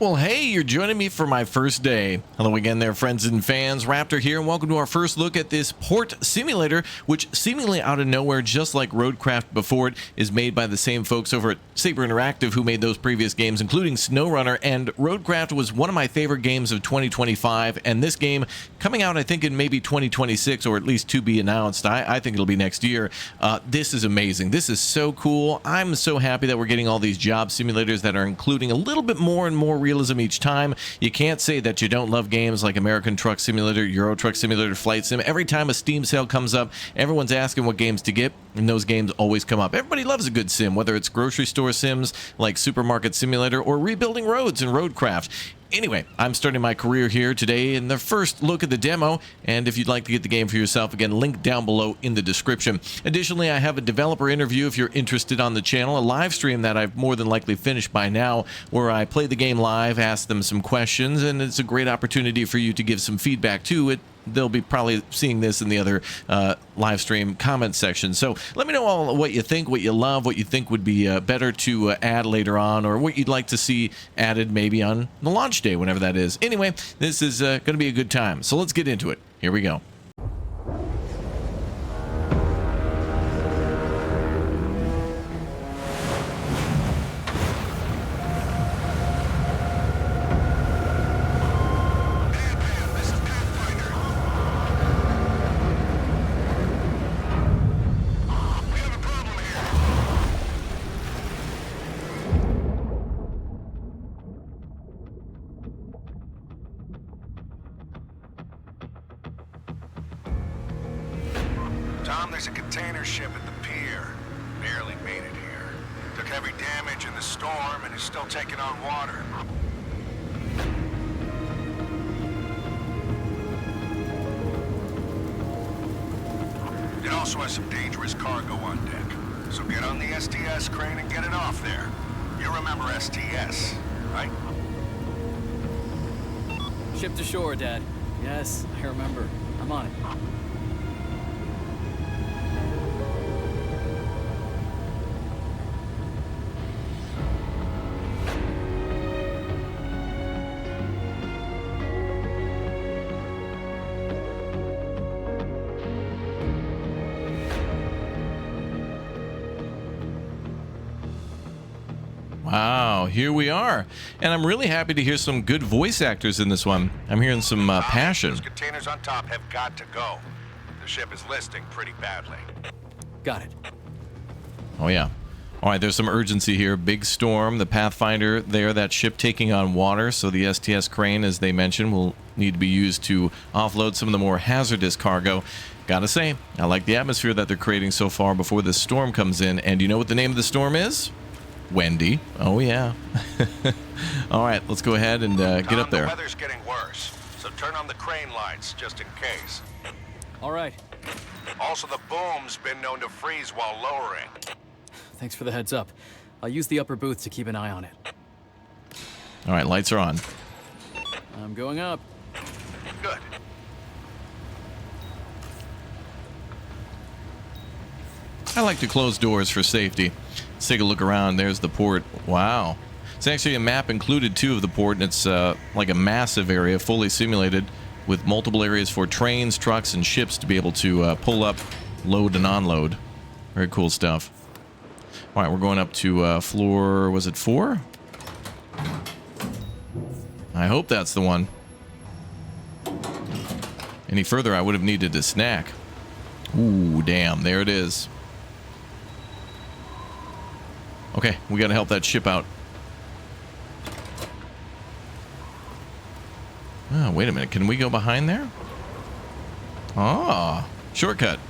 Well, hey, you're joining me for my first day. Hello again there, friends and fans. Raptor here, and welcome to our first look at this port simulator, which seemingly out of nowhere, just like Roadcraft before it, is made by the same folks over at Saber Interactive who made those previous games, including SnowRunner. And Roadcraft was one of my favorite games of 2025, and this game coming out, I think, in maybe 2026, or at least to be announced. I think it'll be next year. This is amazing. This is so cool. I'm so happy that we're getting all these job simulators that are including a little bit more and more realism each time. You can't say that you don't love games like American Truck Simulator, Euro Truck Simulator, Flight Sim. Every time a Steam sale comes up, everyone's asking what games to get, and those games always come up. Everybody loves a good sim, whether it's grocery store sims like Supermarket Simulator or rebuilding roads in Roadcraft. Anyway, I'm starting my career here today in the first look at the demo, and if you'd like to get the game for yourself, again, link down below in the description. Additionally, I have a developer interview if you're interested on the channel, a live stream that I've more than likely finished by now, where I play the game live, ask them some questions, and it's a great opportunity for you to give some feedback to it. They'll be probably seeing this in the other live stream comment section. So let me know all what you think, what you love, what you think would be better to add later on, or what you'd like to see added maybe on the launch day, whenever that is. Anyway, this is going to be a good time. So let's get into it. Here we go. Tom, there's a container ship at the pier. Barely made it here. Took heavy damage in the storm and is still taking on water. It also has some dangerous cargo on deck. So get on the STS crane and get it off there. You remember STS, right? Ship to shore, Dad. Yes, I remember. I'm on it. Wow, here we are. And I'm really happy to hear some good voice actors in this one. I'm hearing some passion. Those containers on top have got to go. The ship is listing pretty badly. Got it. Oh, yeah. All right, there's some urgency here. Big storm, the Pathfinder there, that ship taking on water. So the STS crane, as they mentioned, will need to be used to offload some of the more hazardous cargo. Gotta say, I like the atmosphere that they're creating so far before this storm comes in. And you know what the name of the storm is? Wendy. Oh, yeah. All right, let's go ahead and get up there. The weather's getting worse, so turn on the crane lights just in case. All right. Also, the boom's been known to freeze while lowering. Thanks for the heads up. I'll use the upper booth to keep an eye on it. All right, lights are on. I'm going up. Good. I like to close doors for safety. Let's take a look around. There's the port. Wow. It's actually a map included, too, of the port, and it's like a massive area, fully simulated, with multiple areas for trains, trucks, and ships to be able to pull up, load, and unload. Very cool stuff. All right, we're going up to floor, was it 4? I hope that's the one. Any further, I would have needed a snack. Ooh, damn, there it is. Okay, we gotta help that ship out. Oh, wait a minute. Can we go behind there? Ah, shortcut.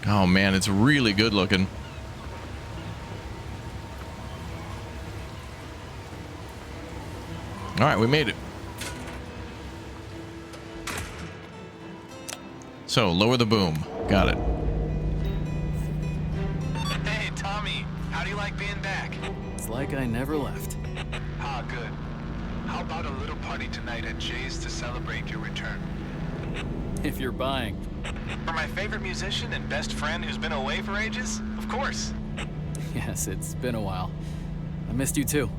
Oh, man, it's really good looking. All right, we made it. So, lower the boom. Got it. Hey, Tommy. How do you like being back? It's like I never left. Ah, good. How about a little party tonight at Jay's to celebrate your return? If you're buying. For my favorite musician and best friend who's been away for ages? Of course. Yes, it's been a while. I missed you too.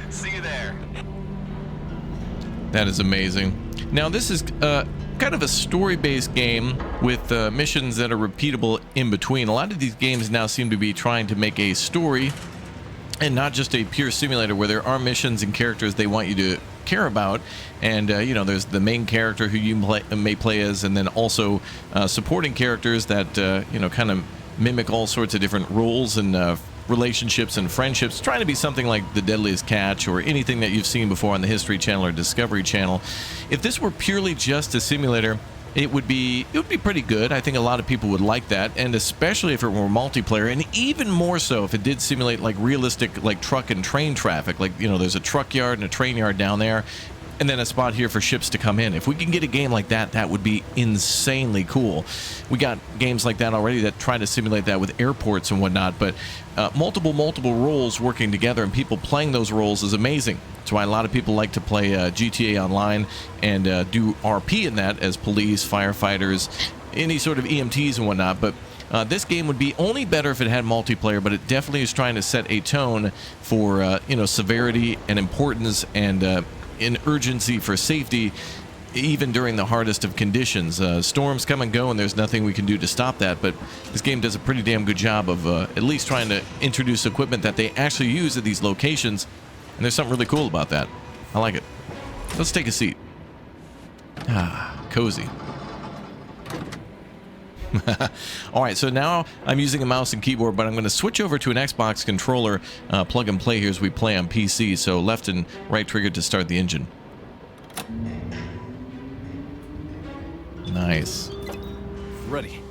See you there. That is amazing. Now, this is kind of a story-based game with missions that are repeatable in between. A lot of these games now seem to be trying to make a story and not just a pure simulator where there are missions and characters they want you to care about. And, you know, there's the main character who you may play as, and then also supporting characters that, you know, kind of mimic all sorts of different roles and relationships and friendships, trying to be something like The Deadliest Catch or anything that you've seen before on the History Channel or Discovery Channel. If this were purely just a simulator, it would be pretty good. I think a lot of people would like that, and especially if it were multiplayer, and even more so if it did simulate like realistic like truck and train traffic. Like, you know, there's a truck yard and a train yard down there, and then a spot here for ships to come in. If we can get a game like that, that would be insanely cool. We got games like that already that try to simulate that with airports and whatnot, but multiple roles working together and people playing those roles is amazing. That's why a lot of people like to play GTA Online and do RP in that as police, firefighters, any sort of EMTs and whatnot. But this game would be only better if it had multiplayer, but it definitely is trying to set a tone for you know, severity and importance and in urgency for safety, even during the hardest of conditions. Storms come and go, and there's nothing we can do to stop that, but this game does a pretty damn good job of at least trying to introduce equipment that they actually use at these locations, and there's something really cool about that. I like it. Let's take a seat. Ah, cozy. All right, so now I'm using a mouse and keyboard, but I'm going to switch over to an Xbox controller, plug and play here as we play on PC. So left and right trigger to start the engine. Nice. Ready.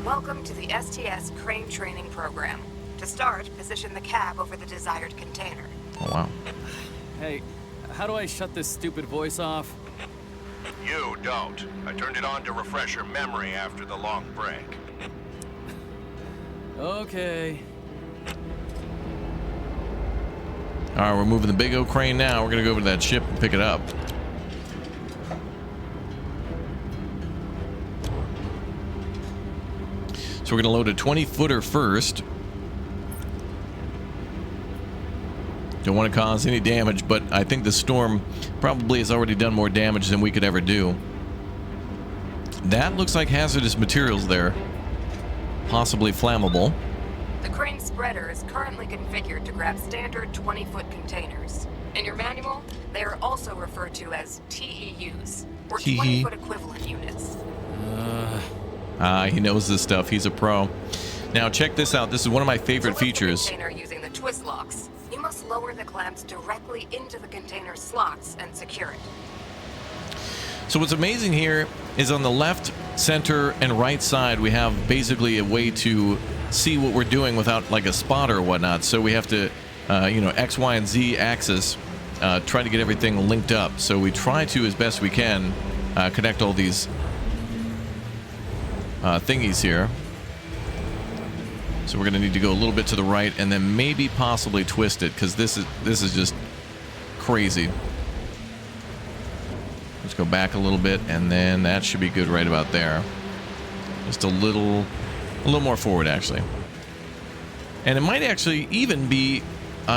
Welcome to the STS crane training program. To start, position the cab over the desired container. Oh, wow. Hey, how do I shut this stupid voice off? You don't. I turned it on to refresh your memory after the long break. Okay. All right, we're moving the big O crane now. We're going to go over to that ship and pick it up. So we're going to load a 20-footer first. Don't want to cause any damage, but I think the storm probably has already done more damage than we could ever do. That looks like hazardous materials there. Possibly flammable. The crane spreader is currently configured to grab standard 20-foot containers. In your manual, they are also referred to as TEUs, or 20-foot equivalent units. He knows this stuff. He's a pro. Now check this out. This is one of my favorite features. Container using the twist locks. You must lower the clamps directly into the container slots and secure it. So what's amazing here is on the left, center, and right side, we have basically a way to see what we're doing without like a spotter or whatnot. So we have to, you know, X, Y, and Z axis, try to get everything linked up. So we try to, as best we can, connect all these thingies here. So we're going to need to go a little bit to the right and then maybe possibly twist it, because this is just crazy. Let's go back a little bit, and then that should be good right about there. Just a little more forward, actually. And it might actually even be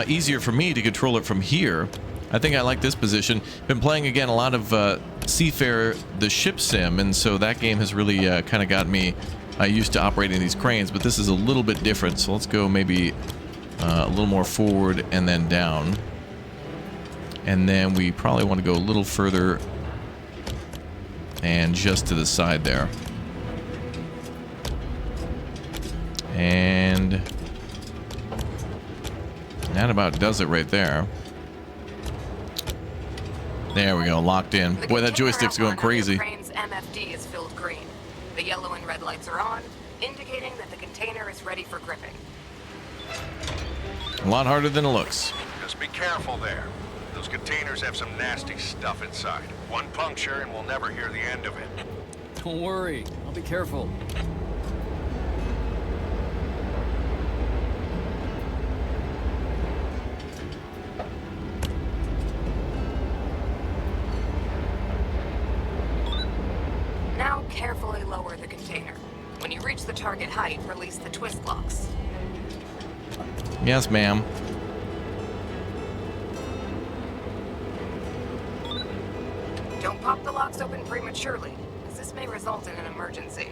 easier for me to control it from here. I think I like this position. Been playing again a lot of Seafarer, the ship sim, and so that game has really kind of got me used to operating these cranes, but this is a little bit different. So let's go maybe a little more forward and then down. And then we probably want to go a little further and just to the side there. And that about does it right there. There we go, locked in. Boy, that joystick's going crazy. The crane's MFD is filled green. The yellow and red lights are on, indicating that the container is ready for gripping. A lot harder than it looks. Just be careful there. Those containers have some nasty stuff inside. One puncture and we'll never hear the end of it. Don't worry, I'll be careful. carefully lower the container. When you reach the target height, release the twist locks. Yes, ma'am. Don't pop the locks open prematurely, as this may result in an emergency.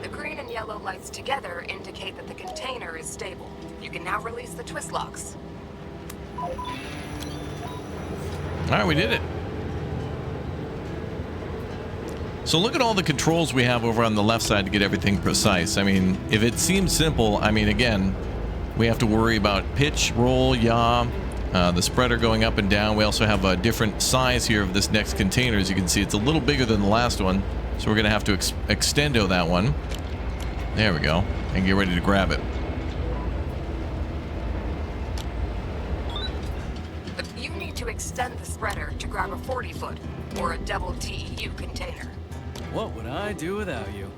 The green and yellow lights together indicate that the container is stable. You can now release the twist locks. All right, we did it. So look at all the controls we have over on the left side to get everything precise. I mean, if it seems simple, I mean, again, we have to worry about pitch, roll, yaw, the spreader going up and down. We also have a different size here of this next container. As you can see, it's a little bigger than the last one. So we're going to have to extendo that one. There we go. And get ready to grab it. You need to extend the spreader to grab a 40-foot or a double TEU container. What would I do without you?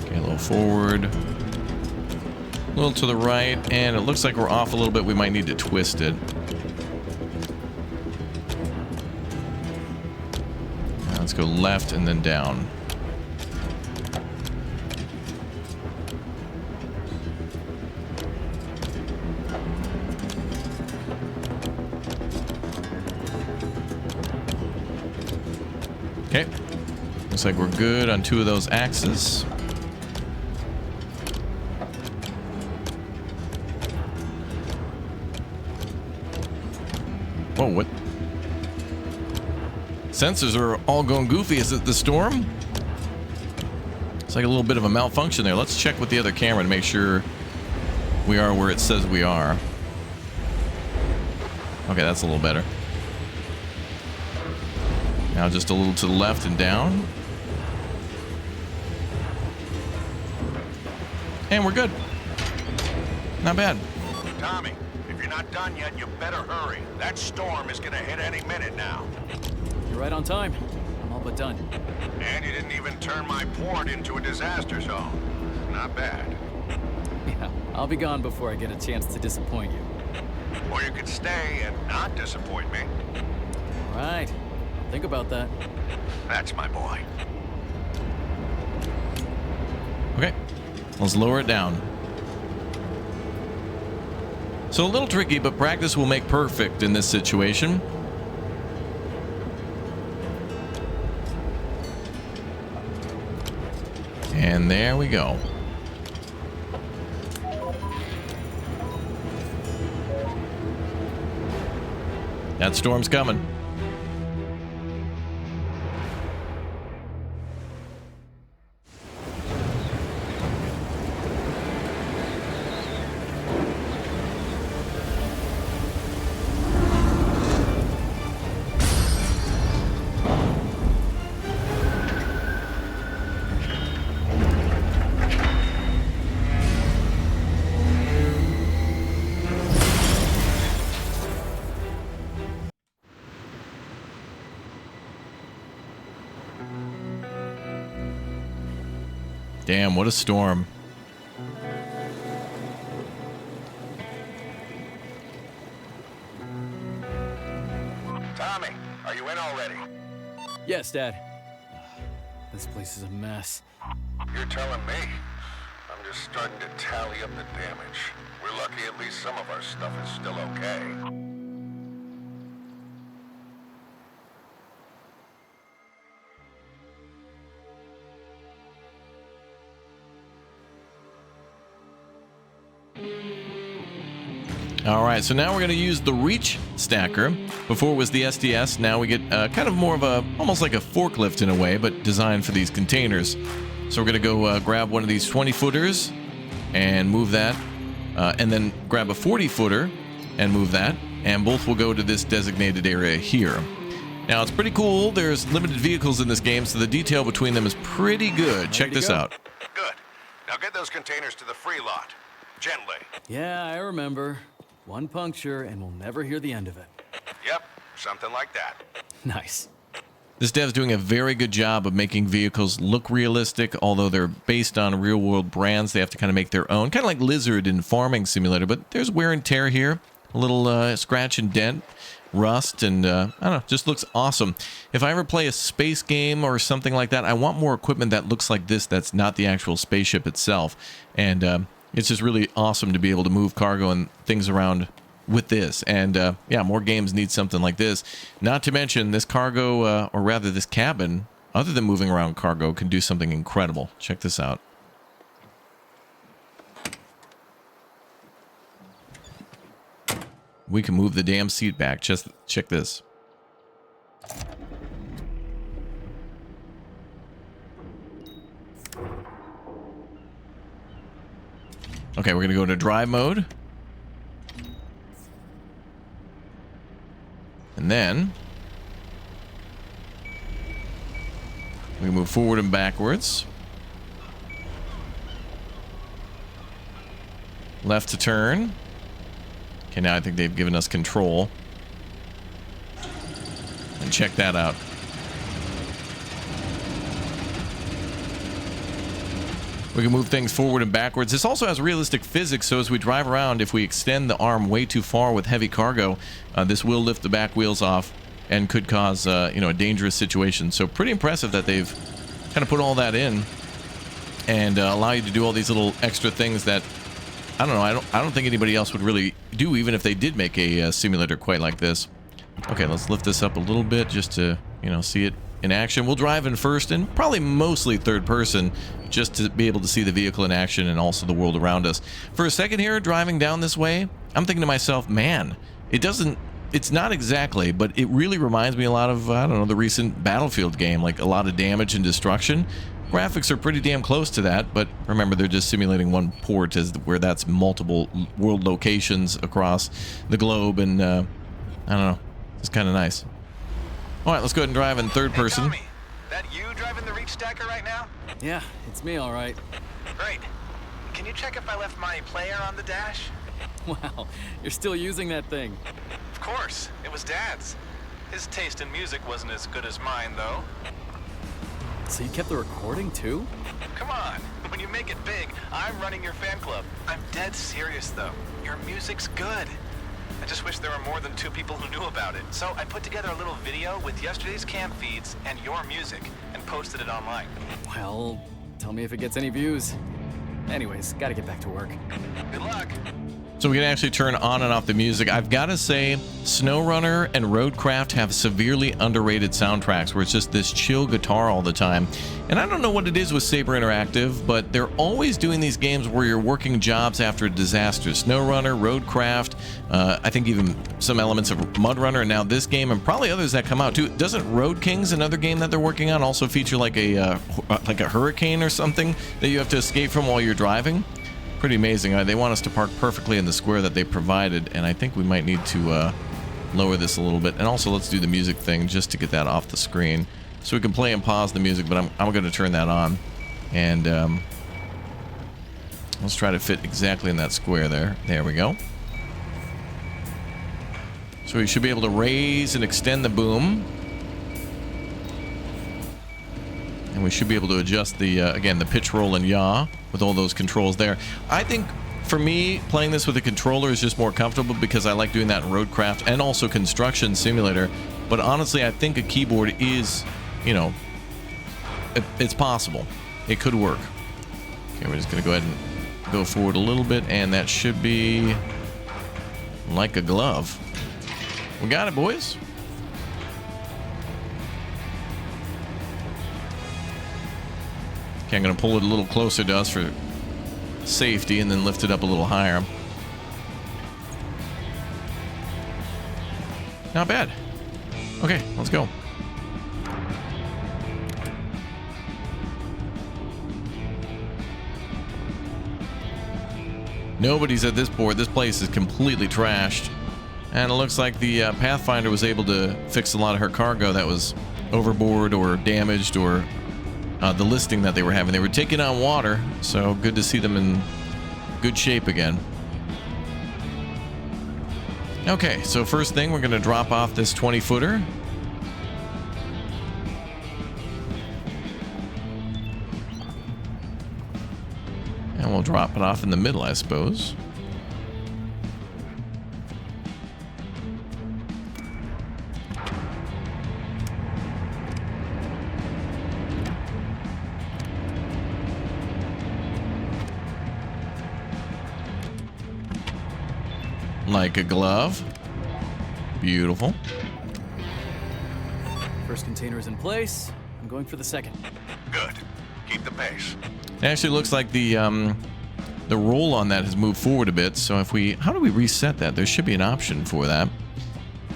Okay, a little forward. A little to the right. And it looks like we're off a little bit. We might need to twist it. Let's go left and then down. Okay. Looks like we're good on 2 of those axes. Whoa, what? Sensors are all going goofy. Is it the storm? It's like a little bit of a malfunction there. Let's check with the other camera to make sure we are where it says we are. Okay, that's a little better. Now just a little to the left and down. And we're good. Not bad. Tommy, if you're not done yet, you better hurry. That storm is gonna hit any minute now. You're right on time. I'm all but done. And you didn't even turn my port into a disaster zone. Not bad. Yeah, I'll be gone before I get a chance to disappoint you. Or you could stay and not disappoint me. All right. Think about that. That's my boy. Okay, let's lower it down. So a little tricky, but practice will make perfect in this situation. And there we go. That storm's coming. Damn, what a storm. Tommy, are you in already? Yes, Dad. This place is a mess. You're telling me. I'm just starting to tally up the damage. We're lucky at least some of our stuff is still okay. All right, so now we're going to use the reach stacker. Before it was the SDS. Now we get kind of more of a, almost like a forklift in a way, but designed for these containers. So we're going to go grab one of these 20-footers and move that, and then grab a 40-footer and move that, and both will go to this designated area here. Now, it's pretty cool. There's limited vehicles in this game, so the detail between them is pretty good. Check this out. Good. Now get those containers to the free lot. Gently. Yeah, I remember. One puncture and we'll never hear the end of it. Yep, something like that. Nice. This dev's doing a very good job of making vehicles look realistic, although they're based on real-world brands. They have to kind of make their own, kind of like Lizard in Farming Simulator, but there's wear and tear here. a little scratch and dent, rust, and I don't know, just looks awesome. If I ever play a space game or something like that, I want more equipment that looks like this, that's not the actual spaceship itself. And it's just really awesome to be able to move cargo and things around with this. And yeah, more games need something like this. Not to mention this cargo, or rather this cabin, other than moving around cargo, can do something incredible. Check this out. We can move the damn seat back. Just check this. Okay, we're going to go into drive mode. And then we move forward and backwards. Left to turn. Okay, now I think they've given us control. And check that out. We can move things forward and backwards. This also has realistic physics, so as we drive around, if we extend the arm way too far with heavy cargo, this will lift the back wheels off and could cause you know, a dangerous situation. So pretty impressive that they've kind of put all that in and allow you to do all these little extra things that, I don't know, I don't think anybody else would really do, even if they did make a simulator quite like this. Okay, let's lift this up a little bit just to, you know, see it in action. We'll drive in first and probably mostly third person just to be able to see the vehicle in action and also the world around us. For a second here, driving down this way, I'm thinking to myself, man, it's not exactly, but it really reminds me a lot of, I don't know, the recent Battlefield game, like a lot of damage and destruction. Graphics are pretty damn close to that, but remember, they're just simulating one port as where that's multiple world locations across the globe, and I don't know, it's kind of nice. All right, let's go ahead and drive in third person. Tommy, that you driving the reach stacker right now? Yeah, it's me, all right. Great. Can you check if I left my player on the dash? Wow, you're still using that thing. Of course, it was Dad's. His taste in music wasn't as good as mine, though. So you kept the recording, too? Come on, when you make it big, I'm running your fan club. I'm dead serious, though. Your music's good. I just wish there were more than 2 people who knew about it. So I put together a little video with yesterday's cam feeds and your music and posted it online. Well, tell me if it gets any views. Anyways, gotta get back to work. Good luck. So we can actually turn on and off the music. I've got to say, SnowRunner and Roadcraft have severely underrated soundtracks where it's just this chill guitar all the time. And I don't know what it is with Saber Interactive, but they're always doing these games where you're working jobs after a disaster. SnowRunner, Roadcraft, I think even some elements of MudRunner, and now this game, and probably others that come out too. Doesn't Road Kings, another game that they're working on, also feature like a hurricane or something that you have to escape from while you're driving? Pretty amazing. They want us to park perfectly in the square that they provided, and I think we might need to lower this a little bit. And also, let's do the music thing just to get that off the screen, so we can play and pause the music. But I'm going to turn that on, and let's try to fit exactly in that square there. There we go. So we should be able to raise and extend the boom, and we should be able to adjust the again, the pitch, roll, and yaw with all those controls there. I think for me, playing this with a controller is just more comfortable because I like doing that in Roadcraft and also Construction Simulator. But honestly, I think a keyboard is, you know, it's possible. It could work. Okay, we're just gonna go ahead and go forward a little bit, and that should be like a glove. We got it, boys. Okay, I'm going to pull it a little closer to us for safety and then lift it up a little higher. Not bad. Okay, let's go. Nobody's at this board. This place is completely trashed. And it looks like the Pathfinder was able to fix a lot of her cargo that was overboard or damaged, or the listing that they were having. They were taking on water, so good to see them in good shape again. Okay, so first thing, we're going to drop off this 20-footer. And we'll drop it off in the middle, I suppose. like a glove. Beautiful. First container is in place. I'm going for the second. Good. Keep the pace. It actually looks like the roll on that has moved forward a bit. So if we, how do we reset that? There should be an option for that.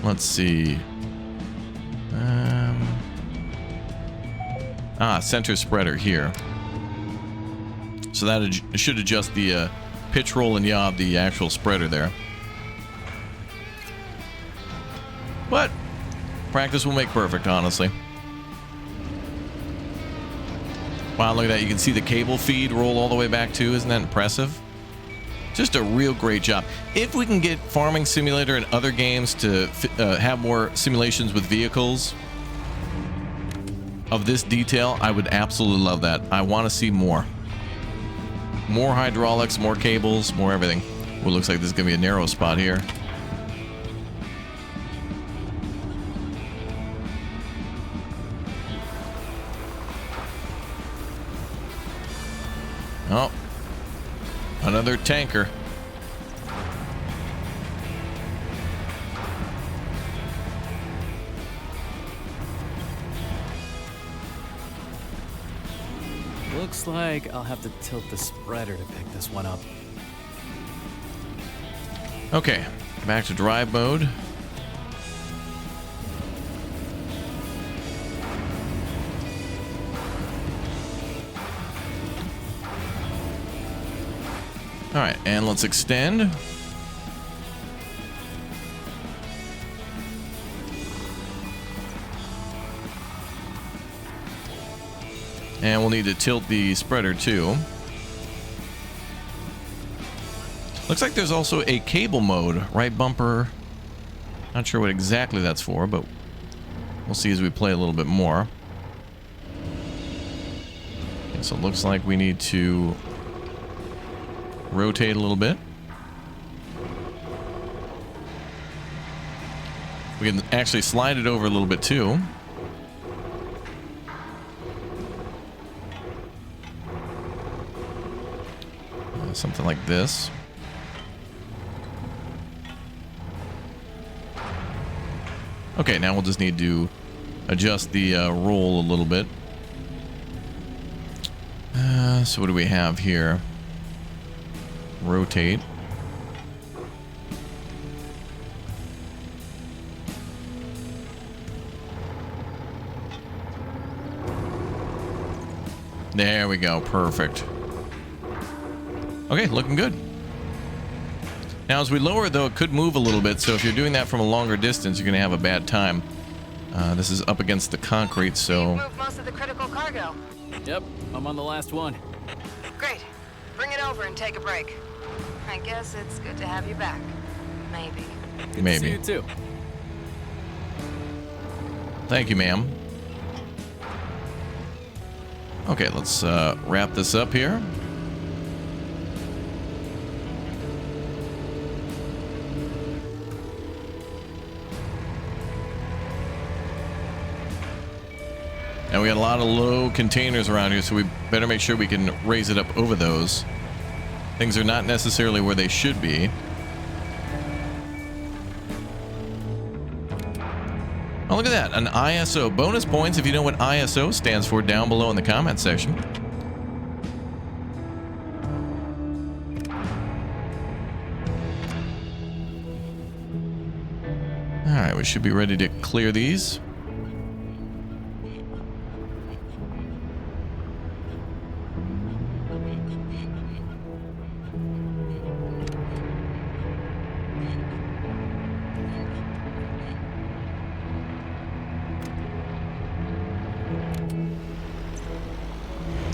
Let's see. Center spreader here. So that should adjust the pitch, roll, and yaw of the actual spreader there. But practice will make perfect, honestly. Wow, look at that. You can see the cable feed roll all the way back too. Isn't that impressive? Just a real great job. If we can get Farming Simulator and other games to have more simulations with vehicles of this detail, I would absolutely love that. I want to see more. More hydraulics, more cables, more everything. Well, looks like this is going to be a narrow spot here. Oh, another tanker. Looks like I'll have to tilt the spreader to pick this one up. Okay, back to drive mode. All right, and let's extend. And we'll need to tilt the spreader too. Looks like there's also a cable mode, right bumper. Not sure what exactly that's for, but we'll see as we play a little bit more. Okay, so it looks like we need to rotate a little bit. We can actually slide it over a little bit too. Something like this. Okay, now we'll just need to adjust the roll a little bit. So what do we have here? Rotate. There we go. Perfect. Okay, looking good. Now, as we lower it, though, it could move a little bit. So if you're doing that from a longer distance, you're going to have a bad time. This is up against the concrete, so... You've moved most of the critical cargo. Yep, I'm on the last one. Great. Bring it over and take a break. I guess it's good to have you back. Maybe. Good Maybe. to see you too. Thank you, ma'am. Okay, let's wrap this up here. And we got a lot of low containers around here, so we better make sure we can raise it up over those. Things are not necessarily where they should be. Oh, look at that, an ISO. Bonus points if you know what ISO stands for down below in the comment section. All right, we should be ready to clear these.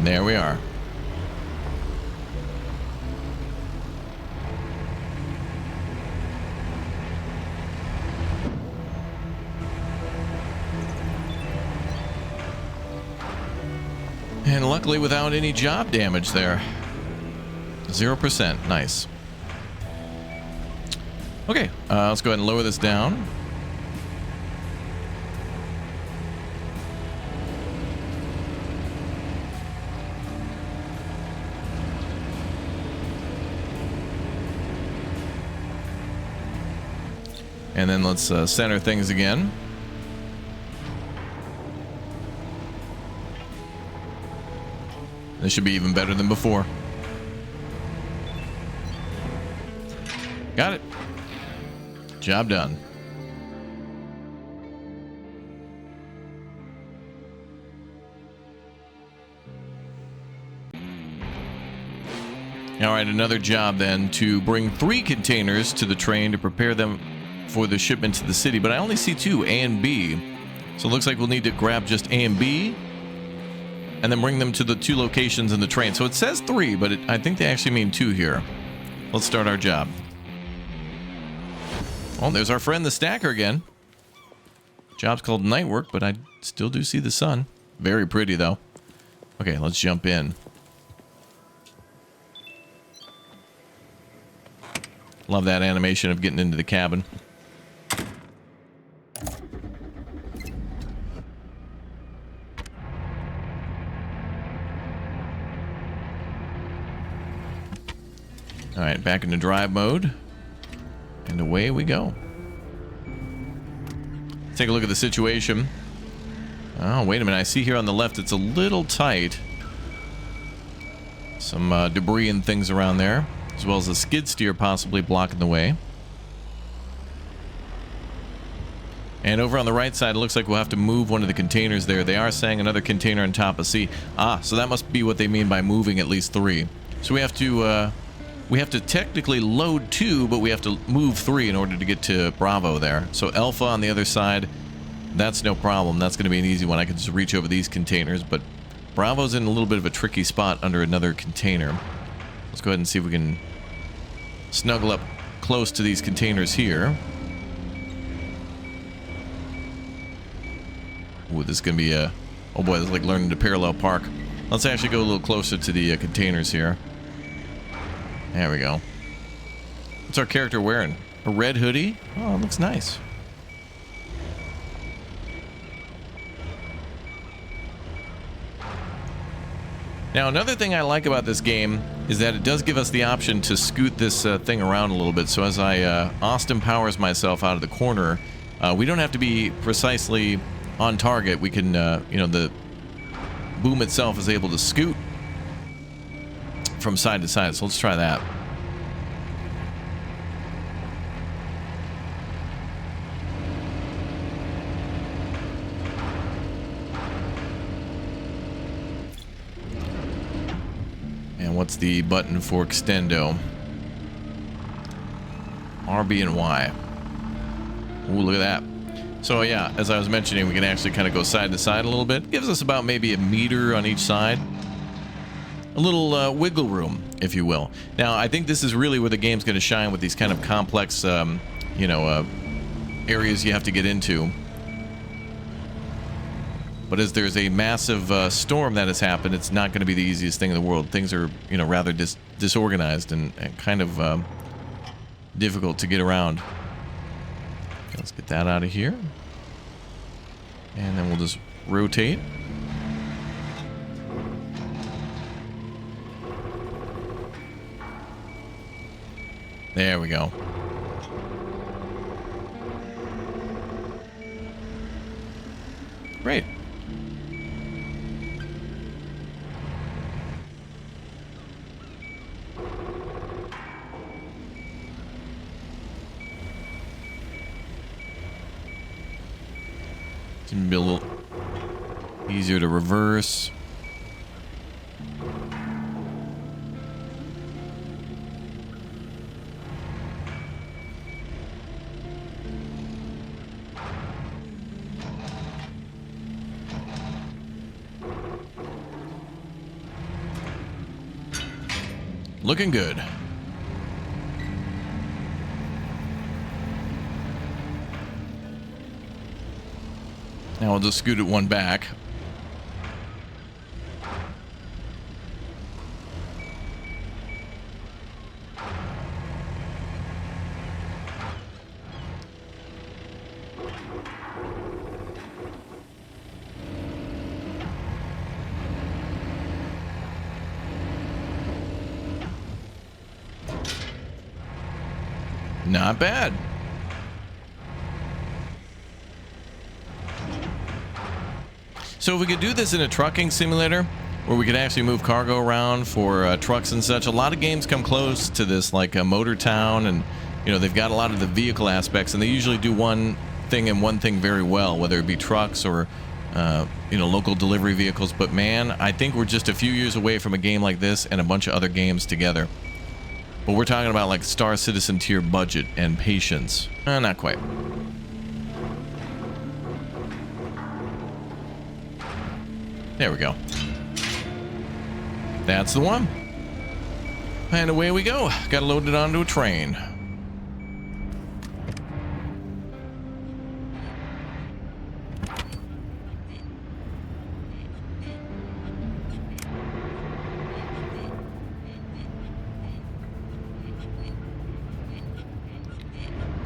There we are. And luckily without any job damage there. 0%. Nice. Okay, let's go ahead and lower this down. And then let's center things again. This should be even better than before. Got it. Job done. All right, another job then to bring 3 containers to the train to prepare them for the shipment to the city, but I only see 2, A and B. So it looks like we'll need to grab just A and B and then bring them to the 2 locations in the train. So it says 3, but I think they actually mean 2 here. Let's start our job. Well, there's our friend the stacker again. Job's called night work, but I still do see the sun. Very pretty though. Okay, let's jump in. Love that animation of getting into the cabin. All right, back into drive mode. And away we go. Let's take a look at the situation. Oh, wait a minute. I see here on the left it's a little tight. Some debris and things around there, as well as a skid steer possibly blocking the way. And over on the right side, it looks like we'll have to move one of the containers there. They are saying another container on top of C. Ah, so that must be what they mean by moving at least 3. So we have to technically load 2, but we have to move 3 in order to get to Bravo there. So Alpha on the other side, that's no problem. That's going to be an easy one. I can just reach over these containers, but Bravo's in a little bit of a tricky spot under another container. Let's go ahead and see if we can snuggle up close to these containers here. Ooh, this is going to be a... Oh boy, this is like learning to parallel park. Let's actually go a little closer to the containers here. There we go. What's our character wearing? A red hoodie? Oh, it looks nice. Now, another thing I like about this game is that it does give us the option to scoot this thing around a little bit. So as I Austin powers myself out of the corner, we don't have to be precisely on target. We can, you know, the boom itself is able to scoot from side to side. So let's try that. And what's the button for extendo? RB and Y. Ooh, look at that. So yeah, as I was mentioning, we can actually kind of go side to side a little bit. Gives us about maybe a meter on each side. A little wiggle room, if you will. Now, I think this is really where the game's going to shine with these kind of complex, you know, areas you have to get into. But as there's a massive storm that has happened, it's not going to be the easiest thing in the world. Things are, you know, rather disorganized and kind of difficult to get around. Okay, let's get that out of here. And then we'll just rotate. There we go. Great. It's gonna be a little easier to reverse. Looking good. Now I'll just scoot it one back. Not bad. So if we could do this in a trucking simulator, where we could actually move cargo around for trucks and such, a lot of games come close to this, like Motor Town, and you know, they've got a lot of the vehicle aspects, and they usually do one thing and one thing very well, whether it be trucks or you know, local delivery vehicles. But man, I think we're just a few years away from a game like this and a bunch of other games together. But we're talking about like Star Citizen tier budget and patience. Not quite. There we go. That's the one. And away we go. Got to load it onto a train.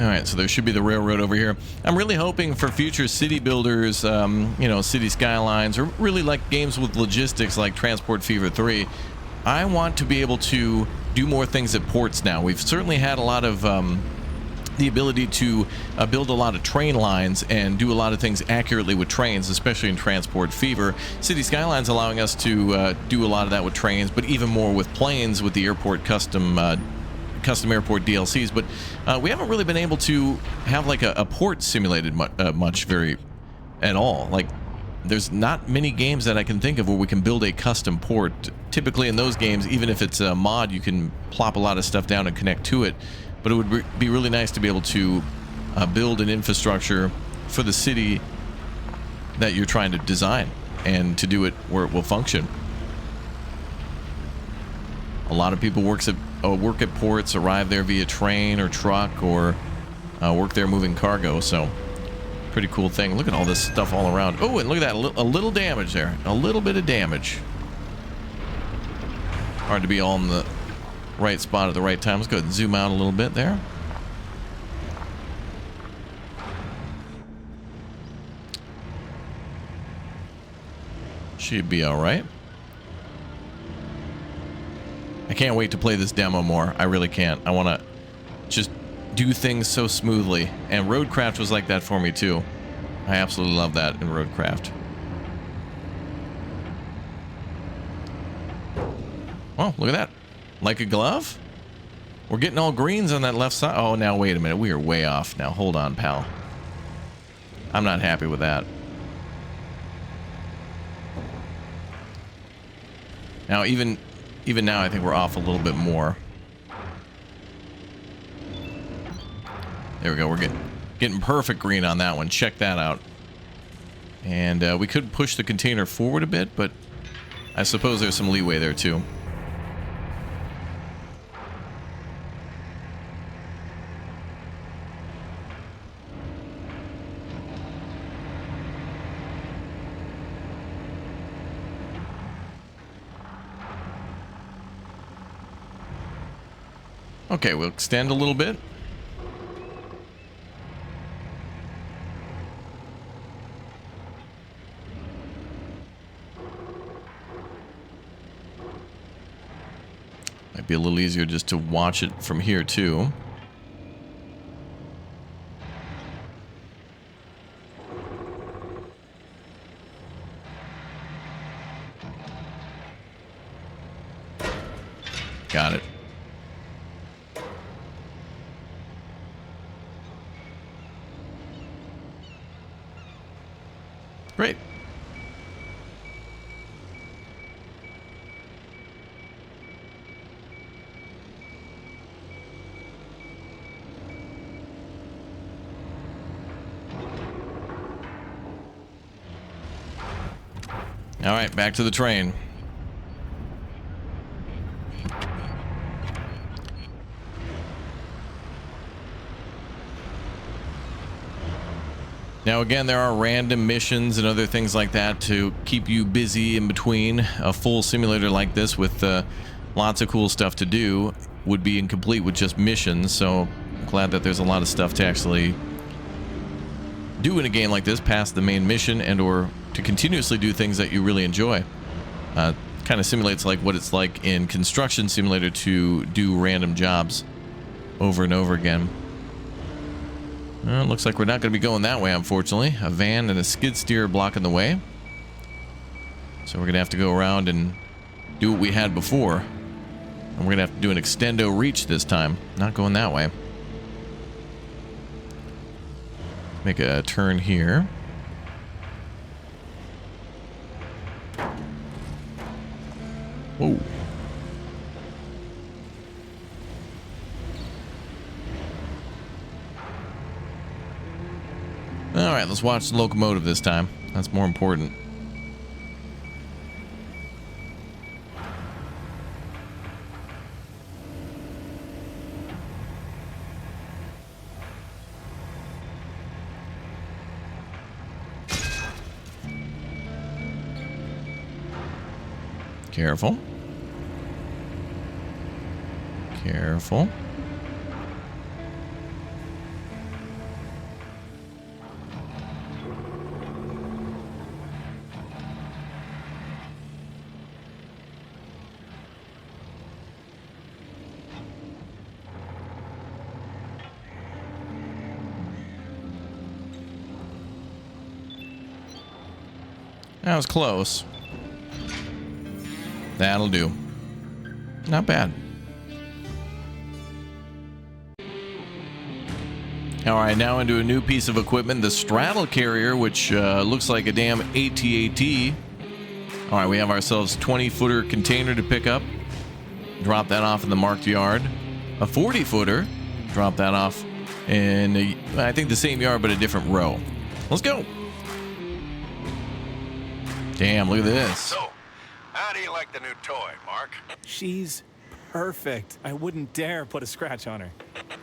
All right, so there should be the railroad over here. I'm really hoping for future city builders, you know, City Skylines, or really like games with logistics like Transport Fever 3. I want to be able to do more things at ports now. We've certainly had a lot of the ability to build a lot of train lines and do a lot of things accurately with trains, especially in Transport Fever. City Skylines allowing us to do a lot of that with trains, but even more with planes with the airport custom airport DLCs. But we haven't really been able to have like a port simulated much at all. Like, there's not many games that I can think of where we can build a custom port. Typically in those games, even if it's a mod, you can plop a lot of stuff down and connect to it. But it would be really nice to be able to build an infrastructure for the city that you're trying to design, and to do it where it will function. A lot of people work at ports, arrive there via train or truck, or work there moving cargo. So pretty cool thing. Look at all this stuff all around. Oh, and look at that, a little damage there. A little bit of damage. Hard to be all in the right spot at the right time. Let's go ahead and zoom out a little bit there. Should be all right. I can't wait to play this demo more. I really can't. I want to just do things so smoothly. And Roadcraft was like that for me too. I absolutely love that in Roadcraft. Oh, look at that. Like a glove? We're getting all greens on that left side. Oh, now wait a minute. We are way off now. Hold on, pal. I'm not happy with that. Now, even now, I think we're off a little bit more. There we go. We're getting perfect green on that one. Check that out. And we could push the container forward a bit, but I suppose there's some leeway there too. Okay, we'll extend a little bit. Might be a little easier just to watch it from here too. Got it. Great. All right, back to the train. Now again, there are random missions and other things like that to keep you busy in between. A full simulator like this with lots of cool stuff to do would be incomplete with just missions, so I'm glad that there's a lot of stuff to actually do in a game like this past the main mission, and or to continuously do things that you really enjoy. Kind of simulates like what it's like in Construction Simulator to do random jobs over and over again. Well, looks like we're not going to be going that way, unfortunately. A van and a skid steer blocking the way. So we're going to have to go around and do what we had before. And we're going to have to do an extendo reach this time. Not going that way. Make a turn here. Whoa. Alright, let's watch the locomotive this time. That's more important. Careful. Careful. That was close. That'll do. Not bad. All right, now into a new piece of equipment, the Straddle carrier, which looks like a damn AT-AT. All right, we have ourselves a 20-footer container to pick up. Drop that off in the marked yard. A 40-footer. Drop that off in, I think, the same yard, but a different row. Let's go. Damn, look at this. So, how do you like the new toy, Mark? She's perfect. I wouldn't dare put a scratch on her.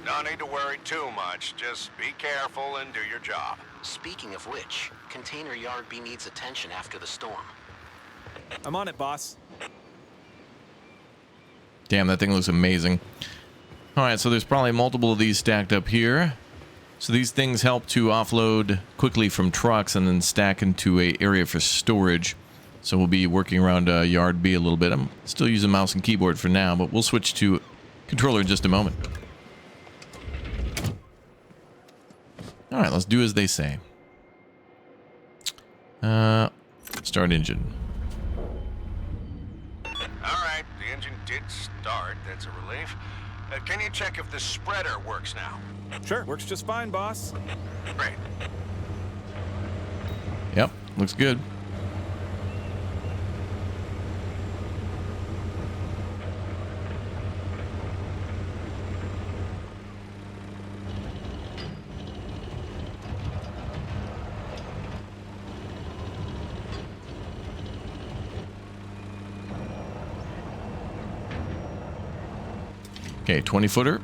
No need to worry too much. Just be careful and do your job. Speaking of which, Container Yard B needs attention after the storm. I'm on it, boss. Damn, that thing looks amazing. All right, so there's probably multiple of these stacked up here. So these things help to offload quickly from trucks and then stack into an area for storage. So we'll be working around Yard B a little bit. I'm still using mouse and keyboard for now, but we'll switch to controller in just a moment. All right, let's do as they say. Start engine. All right, the engine did start. That's a relief. Can you check if the spreader works now? Sure, works just fine, boss. Great. Yep, looks good. Okay, 20-footer.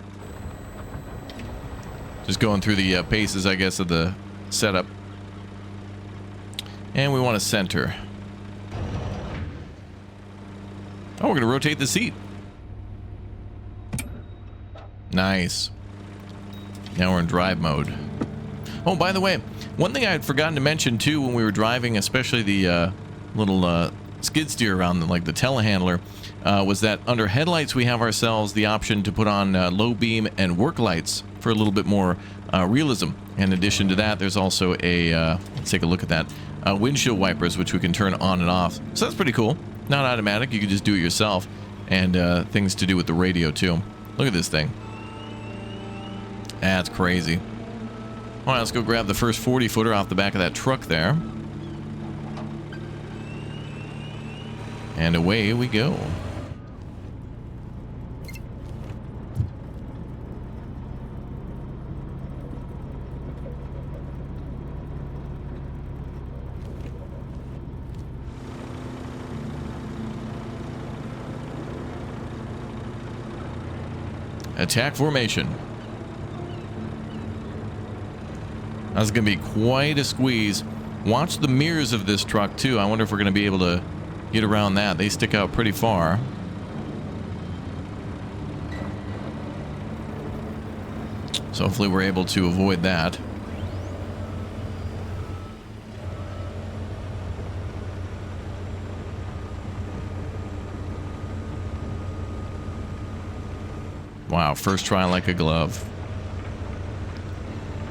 Just going through the paces, I guess, of the setup. And we want to center. Oh, we're going to rotate the seat. Nice. Now we're in drive mode. Oh, by the way, one thing I had forgotten to mention, too, when we were driving, especially the little skid steer around, like the telehandler, was that under headlights we have ourselves the option to put on low beam and work lights for a little bit more realism. In addition to that, there's also a let's take a look at that, windshield wipers, which we can turn on and off. So that's pretty cool. Not automatic, you can just do it yourself. And things to do with the radio too. Look at this thing. That's crazy. All right, let's go grab the first 40-footer off the back of that truck there. And away we go. Attack formation. That's going to be quite a squeeze. Watch the mirrors of this truck too. I wonder if we're going to be able to get around that. They stick out pretty far. So hopefully we're able to avoid that. Wow, first try like a glove.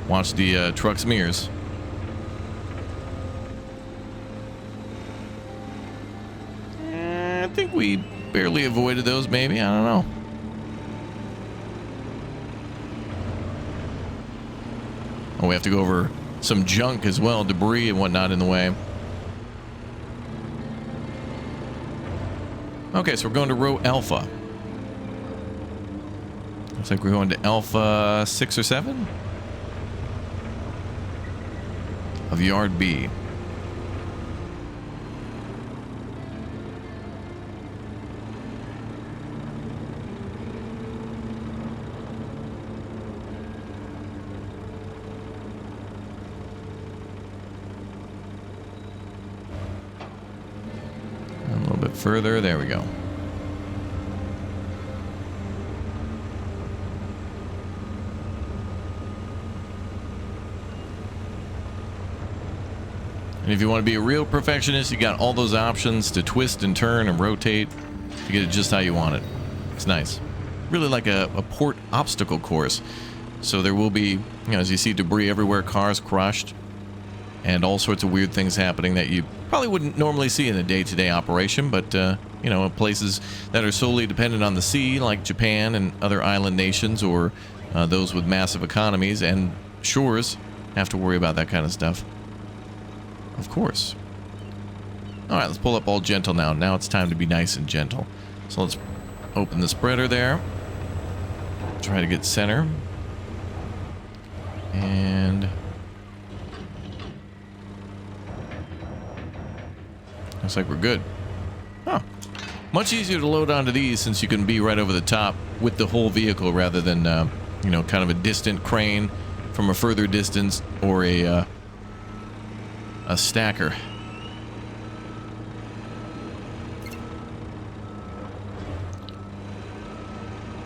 Watch the truck's mirrors. we barely avoided those, maybe. I don't know. Oh, we have to go over some junk as well, debris and whatnot in the way. Okay, so we're going to row Alpha. Looks like we're going to Alpha 6 or 7 of Yard B. A little bit further, there we go. And if you want to be a real perfectionist, you got all those options to twist and turn and rotate to get it just how you want it. It's nice. Really like a port obstacle course. So there will be, as you see, debris everywhere, cars crushed, and all sorts of weird things happening that you probably wouldn't normally see in a day-to-day operation, but, places that are solely dependent on the sea, like Japan and other island nations, or those with massive economies and shores, have to worry about that kind of stuff. Of course. All right, let's pull up all gentle now. Now it's time to be nice and gentle. So let's open the spreader there. Try to get center. And looks like we're good. Huh. Much easier to load onto these since you can be right over the top with the whole vehicle rather than, kind of a distant crane from a further distance or a stacker.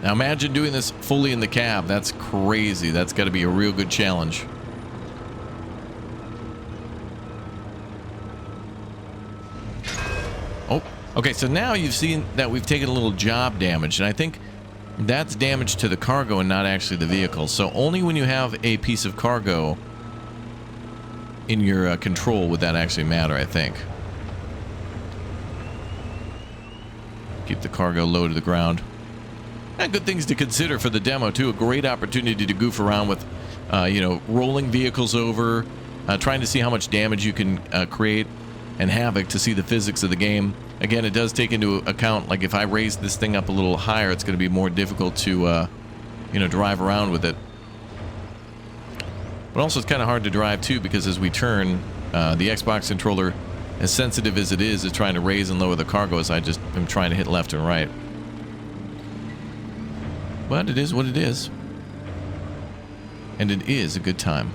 Now imagine doing this fully in the cab. That's crazy. That's got to be a real good challenge. Oh, okay, so now you've seen that we've taken a little job damage, and I think that's damage to the cargo and not actually the vehicle. So only when you have a piece of cargo in your control would that actually matter, I think. Keep the cargo low to the ground. And good things to consider for the demo, too. A great opportunity to goof around with, rolling vehicles over, trying to see how much damage you can create and havoc to see the physics of the game. Again, it does take into account, like, if I raise this thing up a little higher, it's going to be more difficult to, drive around with it. But also, it's kind of hard to drive, too, because as we turn, the Xbox controller, as sensitive as it is trying to raise and lower the cargo as I just am trying to hit left and right. But it is what it is. And it is a good time.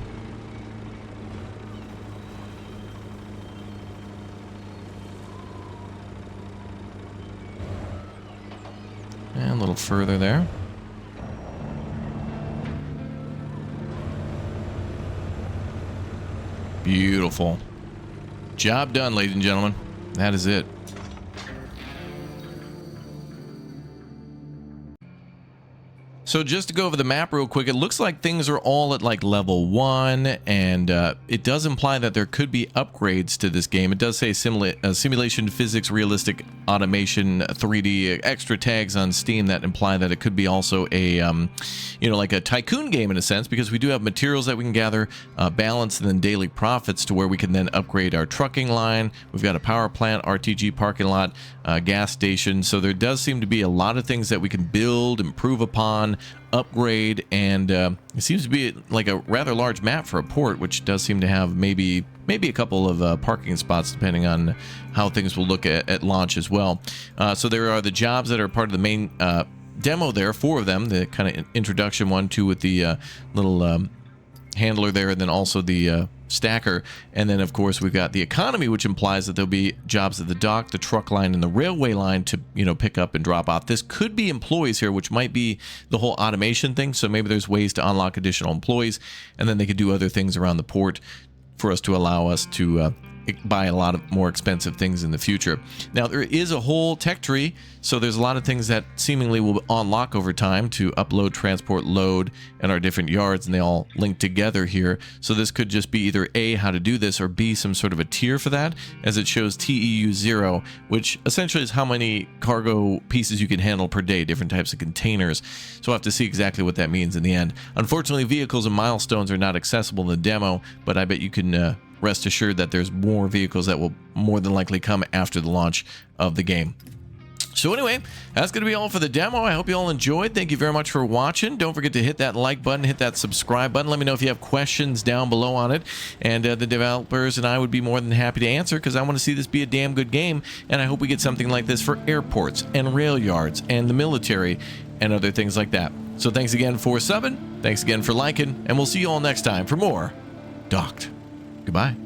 And a little further there. Beautiful. Job done, ladies and gentlemen. That is it. So just to go over the map real quick, it looks like things are all at like level 1, and it does imply that there could be upgrades to this game. It does say simulation, physics, realistic, automation, 3D, extra tags on Steam that imply that it could be also a, like a tycoon game in a sense, because we do have materials that we can gather, balance, and then daily profits to where we can then upgrade our trucking line. We've got a power plant, RTG parking lot, gas station. So there does seem to be a lot of things that we can build, improve upon, upgrade, and it seems to be like a rather large map for a port, which does seem to have maybe a couple of parking spots depending on how things will look at launch as well. So there are the jobs that are part of the main demo there, 4 of them, the kind of introduction one, 2 with the little handler there, and then also the stacker. And then of course we've got the economy, which implies that there'll be jobs at the dock, the truck line, and the railway line to pick up and drop off. This could be employees here, which might be the whole automation thing. So maybe there's ways to unlock additional employees, and then they could do other things around the port for us to allow us to buy a lot of more expensive things in the future. Now, there is a whole tech tree, so there's a lot of things that seemingly will unlock over time to upload, transport, load, and our different yards, and they all link together here. So this could just be either A, how to do this, or B, some sort of a tier for that, as it shows TEU 0, which essentially is how many cargo pieces you can handle per day, different types of containers. So we'll have to see exactly what that means in the end. Unfortunately, vehicles and milestones are not accessible in the demo, but I bet you can rest assured that there's more vehicles that will more than likely come after the launch of the game. So anyway, that's going to be all for the demo. I hope you all enjoyed. Thank you very much for watching. Don't forget to hit that like button, hit that subscribe button. Let me know if you have questions down below on it. And the developers and I would be more than happy to answer, because I want to see this be a damn good game. And I hope we get something like this for airports and rail yards and the military and other things like that. So thanks again for subbing. Thanks again for liking. And we'll see you all next time for more Docked. Goodbye.